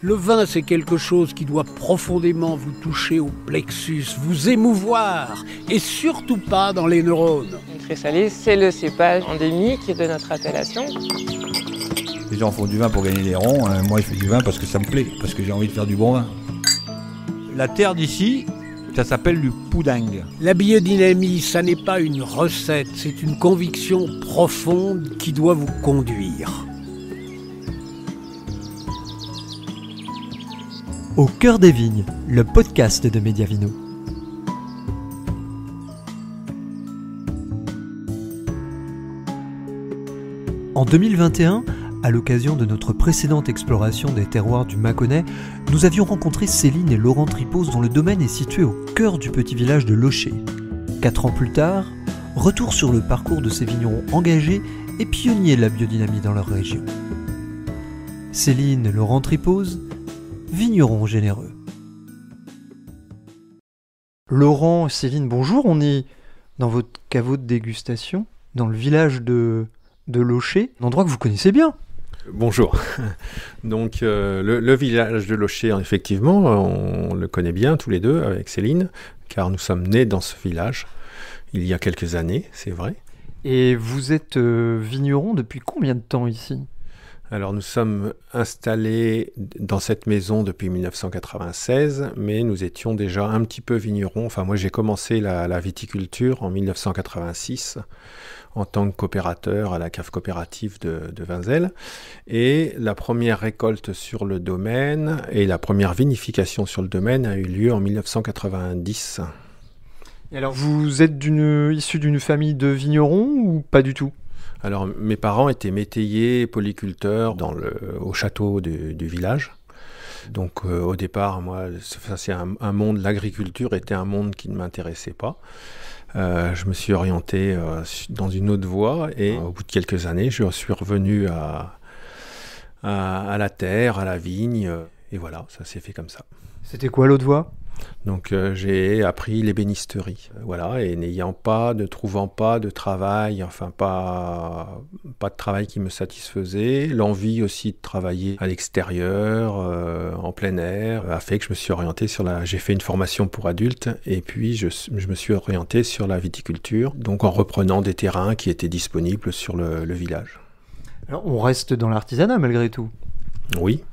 Le vin, c'est quelque chose qui doit profondément vous toucher au plexus, vous émouvoir, et surtout pas dans les neurones. Le très salé, c'est le cépage endémique de notre appellation. Les gens font du vin pour gagner des ronds, moi je fais du vin parce que ça me plaît, parce que j'ai envie de faire du bon vin. La terre d'ici, ça s'appelle du poudingue. La biodynamie, ça n'est pas une recette, c'est une conviction profonde qui doit vous conduire. Au cœur des vignes, le podcast de Mediavino. En 2021, à l'occasion de notre précédente exploration des terroirs du Mâconnais, nous avions rencontré Céline et Laurent Tripos dont le domaine est situé au cœur du petit village de Locher. 4 ans plus tard, retour sur le parcours de ces vignerons engagés et pionniers de la biodynamie dans leur région. Céline et Laurent Tripos, vignerons généreux. Laurent, Céline, bonjour, on est dans votre caveau de dégustation, dans le village de Locher, un endroit que vous connaissez bien. Bonjour. Donc le village de Locher, effectivement, on le connaît bien tous les deux avec Céline, car nous sommes nés dans ce village il y a quelques années, c'est vrai. Et vous êtes vigneron depuis combien de temps ici ? Alors nous sommes installés dans cette maison depuis 1996, mais nous étions déjà un petit peu vignerons. Enfin moi j'ai commencé la viticulture en 1986 en tant que coopérateur à la cave coopérative de Vinzel. Et la première récolte sur le domaine et la première vinification sur le domaine a eu lieu en 1990. Et alors vous êtes issu d'une famille de vignerons ou pas du tout ? Alors, mes parents étaient métayers, polyculteurs au château du village. Donc, au départ, moi, c'est un monde, l'agriculture était un monde qui ne m'intéressait pas. Je me suis orienté dans une autre voie et au bout de quelques années, je suis revenu à la terre, à la vigne. Et voilà, ça s'est fait comme ça. C'était quoi l'autre voie ? Donc j'ai appris l'ébénisterie, voilà, et ne trouvant pas de travail, enfin pas de travail qui me satisfaisait, l'envie aussi de travailler à l'extérieur, en plein air, a fait que je me suis orienté j'ai fait une formation pour adultes, et puis je me suis orienté sur la viticulture, donc en reprenant des terrains qui étaient disponibles sur le village. Alors on reste dans l'artisanat malgré tout. Oui.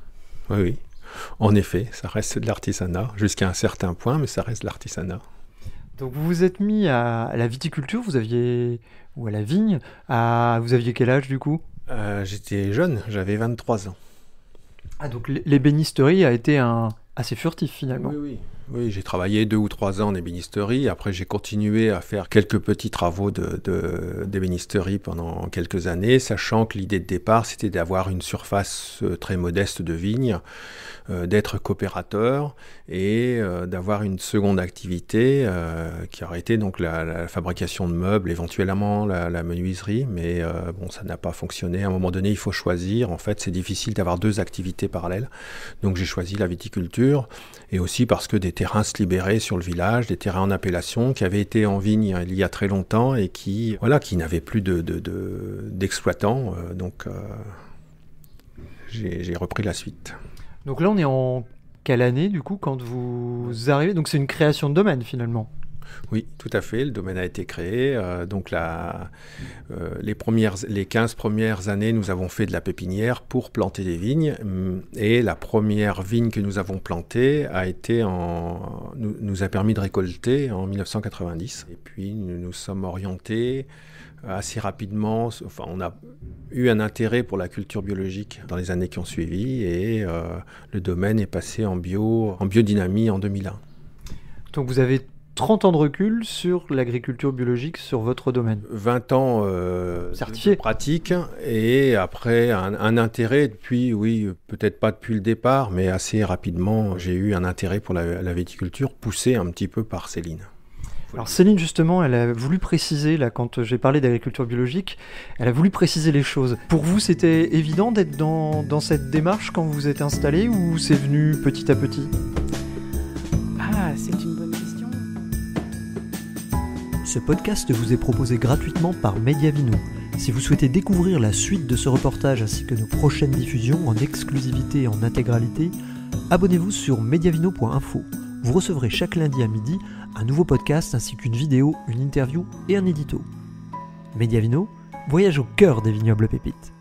En effet, ça reste de l'artisanat, jusqu'à un certain point, mais ça reste de l'artisanat. Donc vous vous êtes mis à la viticulture, ou à la vigne, vous aviez quel âge du coup ? J'étais jeune, j'avais 23 ans. Ah donc l'ébénisterie a été assez furtif finalement. Oui, j'ai travaillé 2 ou 3 ans en ébénisterie. Après, j'ai continué à faire quelques petits travaux d'ébénisterie pendant quelques années, sachant que l'idée de départ, c'était d'avoir une surface très modeste de vigne, d'être coopérateur et d'avoir une seconde activité qui aurait été donc la fabrication de meubles, éventuellement la menuiserie. Mais ça n'a pas fonctionné. À un moment donné, il faut choisir. En fait, c'est difficile d'avoir 2 activités parallèles. Donc, j'ai choisi la viticulture et aussi parce que des terrains se libéraient sur le village, des terrains en appellation qui avaient été en vigne il y a très longtemps et qui n'avaient plus d'exploitants. Donc, j'ai repris la suite. Donc là, on est en quelle année du coup quand vous arrivez ? Donc c'est une création de domaine finalement. Oui, tout à fait. Le domaine a été créé. Donc les 15 premières années, nous avons fait de la pépinière pour planter des vignes. Et la première vigne que nous avons plantée nous a permis de récolter en 1990. Et puis nous nous sommes orientés assez rapidement. Enfin, on a eu un intérêt pour la culture biologique dans les années qui ont suivi. Et le domaine est passé en biodynamie en 2001. Donc vous avez 30 ans de recul sur l'agriculture biologique sur votre domaine. 20 ans certifié. De pratique et après un intérêt depuis, peut-être pas depuis le départ, mais assez rapidement, j'ai eu un intérêt pour la viticulture poussé un petit peu par Céline. Alors Céline, justement, elle a voulu préciser, là, quand j'ai parlé d'agriculture biologique, elle a voulu préciser les choses. Pour vous, c'était évident d'être dans cette démarche quand vous vous êtes installé ou c'est venu petit à petit ? Ah, c'est une bonne question. Ce podcast vous est proposé gratuitement par Mediavino. Si vous souhaitez découvrir la suite de ce reportage ainsi que nos prochaines diffusions en exclusivité et en intégralité, abonnez-vous sur mediavino.info. Vous recevrez chaque lundi à midi un nouveau podcast ainsi qu'une vidéo, une interview et un édito. Mediavino, voyage au cœur des vignobles pépites.